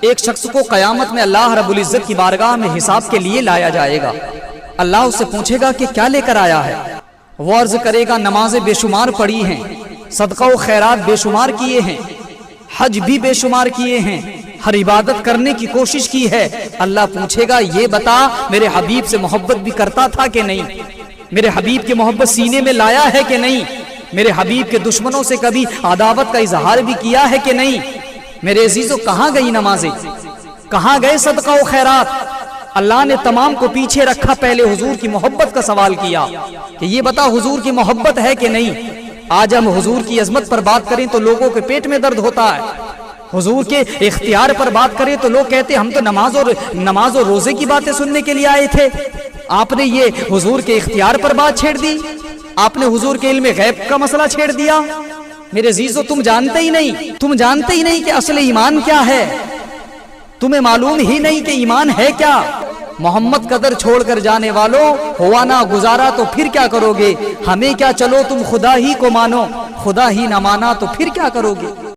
ایک شخص کو قیامت میں اللہ رب العزت کی بارگاہ میں حساب کے لیے لایا جائے گا۔ اللہ اس سے پوچھے گا کہ کیا لے کر آیا ہے؟ وہ عرض کرے گا نمازیں بے شمار پڑھی ہیں، صدقہ و خیرات بے شمار کیے ہیں، حج بھی بے شمار کیے ہیں، ہر عبادت کرنے کی کوشش کی ہے۔ اللہ پوچھے گا یہ بتا میرے حبیب سے محبت بھی کرتا تھا کہ نہیں؟ میرے حبیب کی محبت سینے میں لایا ہے کہ نہیں؟ میرے حبیب کے دشمنوں سے کبھی عداوت کا اظہار بھی کیا ہے کہ نہیں؟ میرے عزیزو کہاں گئی نمازیں؟ کہاں گئے صدقہ و خیرات؟ اللہ نے تمام کو پیچھے رکھا، پہلے حضور کی محبت کا سوال کیا کہ یہ بتا حضور کی محبت ہے کہ نہیں؟ آج ہم حضور کی عظمت پر بات کریں تو لوگوں کے پیٹ میں درد ہوتا ہے، حضور کے اختیار پر بات کریں تو لوگ کہتے ہم تو نماز اور روزے کی باتیں سننے کے لیے آئے تھے، آپ نے یہ حضور کے اختیار پر بات چھیڑ دی، آپ نے حضور کے علم غیب کا مسئلہ چھیڑ دیا۔ میرے عزیزو تم جانتے ہی نہیں کہ اصل ایمان کیا ہے، تمہیں معلوم ہی نہیں کہ ایمان ہے کیا۔ محمد قدر چھوڑ کر جانے والوں، ہوا نہ گزارا تو پھر کیا کرو گے؟ ہمیں کیا، چلو تم خدا ہی کو مانو، خدا ہی نہ مانا تو پھر کیا کرو گے؟